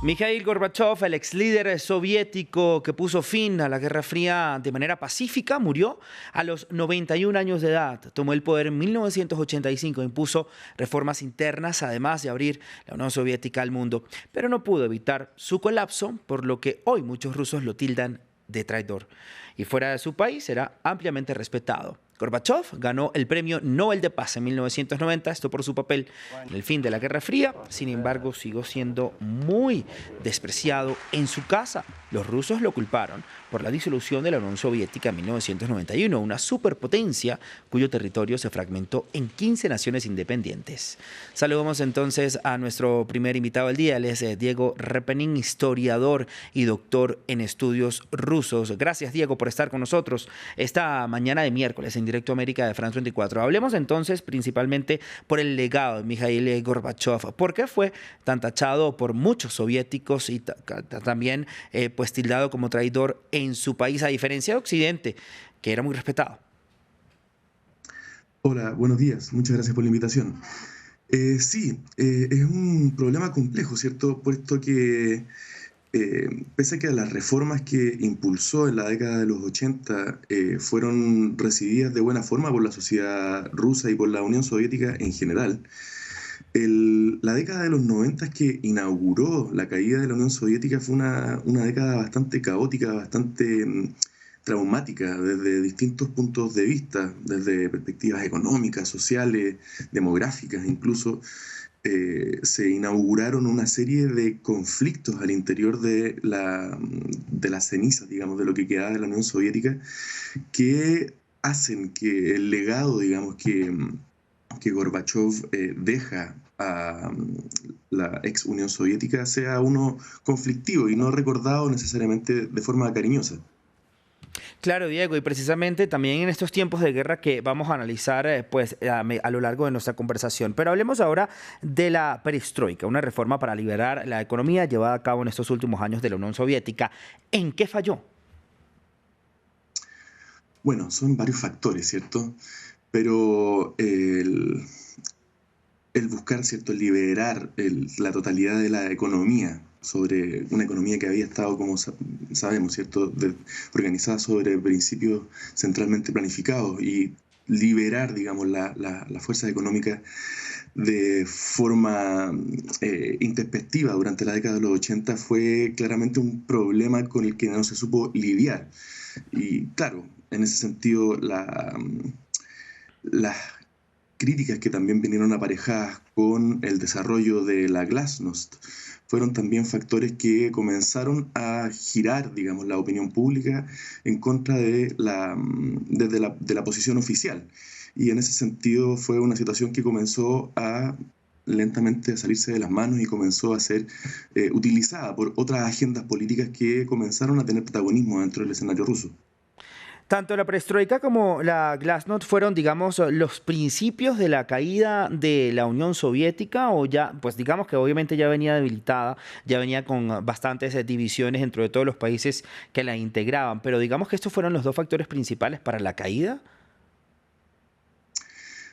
Mikhail Gorbachev, el ex líder soviético que puso fin a la Guerra Fría de manera pacífica, murió a los 91 años de edad. Tomó el poder en 1985, impuso reformas internas, además de abrir la Unión Soviética al mundo, pero no pudo evitar su colapso, por lo que hoy muchos rusos lo tildan de traidor. Y fuera de su país será ampliamente respetado. Gorbachev ganó el Premio Nobel de Paz en 1990, esto por su papel en el fin de la Guerra Fría. Sin embargo, siguió siendo muy despreciado en su casa. Los rusos lo culparon por la disolución de la Unión Soviética en 1991, una superpotencia cuyo territorio se fragmentó en 15 naciones independientes. Saludamos entonces a nuestro primer invitado del día. Él es Diego Repenin, historiador y doctor en estudios rusos. Gracias, Diego, por estar con nosotros esta mañana de miércoles en Directo América de France 24. Hablemos entonces principalmente por el legado de Mikhail Gorbachev. ¿Por qué fue tan tachado por muchos soviéticos y también pues tildado como traidor en su país, a diferencia de Occidente, que era muy respetado? Hola, buenos días. Muchas gracias por la invitación. Sí, es un problema complejo, ¿cierto? Puesto que pese a que las reformas que impulsó en la década de los 80 fueron recibidas de buena forma por la sociedad rusa y por la Unión Soviética en general, la década de los 90 que inauguró la caída de la Unión Soviética fue una década bastante caótica, bastante traumática desde distintos puntos de vista, desde perspectivas económicas, sociales, demográficas incluso. Se inauguraron una serie de conflictos al interior de las cenizas, digamos, de lo que quedaba de la Unión Soviética, que hacen que el legado, digamos, que Gorbachev deja a la ex Unión Soviética sea uno conflictivo y no recordado necesariamente de forma cariñosa. Claro, Diego, y precisamente también en estos tiempos de guerra que vamos a analizar a lo largo de nuestra conversación. Pero hablemos ahora de la perestroika, una reforma para liberar la economía llevada a cabo en estos últimos años de la Unión Soviética. ¿En qué falló? Bueno, son varios factores, ¿cierto? Pero el buscar, ¿cierto?, liberar la totalidad de la economía sobre una economía que había estado, como sabemos, ¿cierto?, organizada sobre principios centralmente planificados y liberar, digamos, la fuerza económica de forma intempestiva durante la década de los 80 fue claramente un problema con el que no se supo lidiar. Y claro, en ese sentido, las críticas que también vinieron aparejadas con el desarrollo de la glasnost fueron también factores que comenzaron a girar, digamos, la opinión pública en contra de la posición oficial. Y en ese sentido fue una situación que comenzó a lentamente a salirse de las manos y comenzó a ser utilizada por otras agendas políticas que comenzaron a tener protagonismo dentro del escenario ruso. Tanto la perestroika como la glasnost fueron, digamos, los principios de la caída de la Unión Soviética, o ya, pues digamos que obviamente ya venía debilitada, ya venía con bastantes divisiones dentro de todos los países que la integraban, pero digamos que estos fueron los dos factores principales para la caída.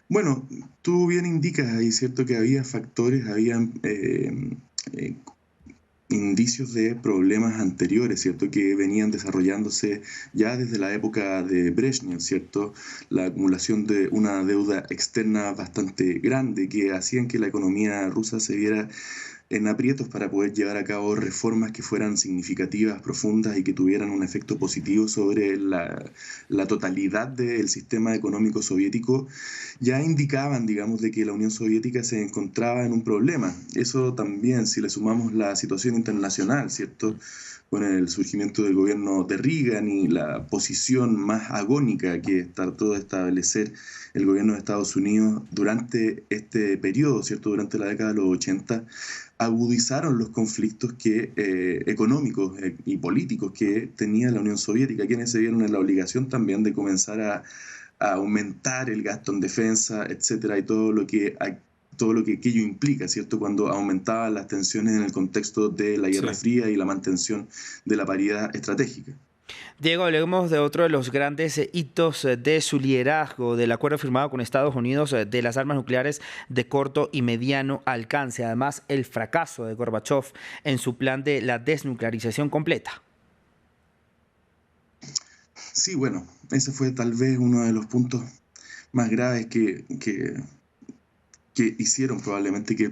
Bueno, tú bien indicas ahí, ¿cierto?, que había factores, habían eh, indicios de problemas anteriores, ¿cierto?, que venían desarrollándose ya desde la época de Brezhnev, ¿cierto?, la acumulación de una deuda externa bastante grande que hacían que la economía rusa se viera en aprietos para poder llevar a cabo reformas que fueran significativas, profundas y que tuvieran un efecto positivo sobre la totalidad del sistema económico soviético, ya indicaban, digamos, de que la Unión Soviética se encontraba en un problema. Eso también, si le sumamos la situación internacional, ¿cierto?, con el surgimiento del gobierno de Reagan y la posición más agónica que trató de establecer el gobierno de Estados Unidos durante este periodo, ¿cierto?, durante la década de los 80, agudizaron los conflictos económicos y políticos que tenía la Unión Soviética, quienes se vieron en la obligación también de comenzar a aumentar el gasto en defensa, etcétera, y todo lo que aquello implica, ¿cierto?, cuando aumentaban las tensiones en el contexto de la Guerra Sí. Fría y la mantención de la paridad estratégica. Diego, hablemos de otro de los grandes hitos de su liderazgo, del acuerdo firmado con Estados Unidos de las armas nucleares de corto y mediano alcance. Además, el fracaso de Gorbachev en su plan de la desnuclearización completa. Sí, bueno, ese fue tal vez uno de los puntos más graves que hicieron probablemente que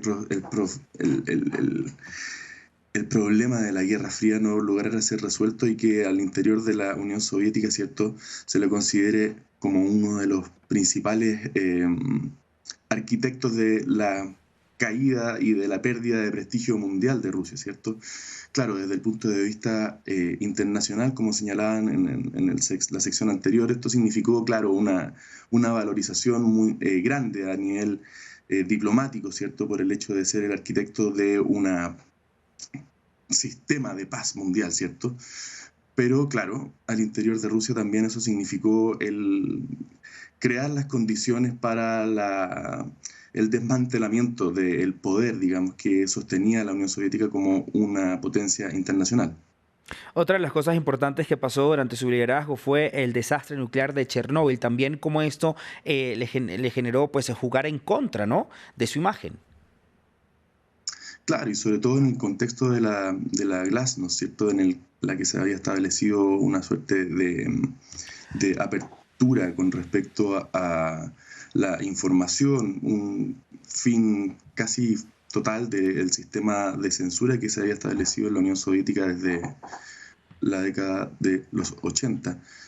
el problema de la Guerra Fría no lograra ser resuelto y que al interior de la Unión Soviética, ¿cierto?, se le considere como uno de los principales arquitectos de la caída y de la pérdida de prestigio mundial de Rusia, ¿cierto? Claro, desde el punto de vista internacional, como señalaban la sección anterior, esto significó, claro, una valorización muy grande a nivel diplomático, ¿cierto?, por el hecho de ser el arquitecto de un sistema de paz mundial, ¿cierto? Pero claro, al interior de Rusia también eso significó el crear las condiciones para el desmantelamiento del poder, digamos, que sostenía a la Unión Soviética como una potencia internacional. Otra de las cosas importantes que pasó durante su liderazgo fue el desastre nuclear de Chernóbil. También como esto le generó pues jugar en contra, ¿no?, de su imagen. Claro, y sobre todo en el contexto de la Glasnost, ¿cierto? La que se había establecido una suerte de apertura con respecto a la información, un fin casi total del sistema de censura que se había establecido en la Unión Soviética desde la década de los 80.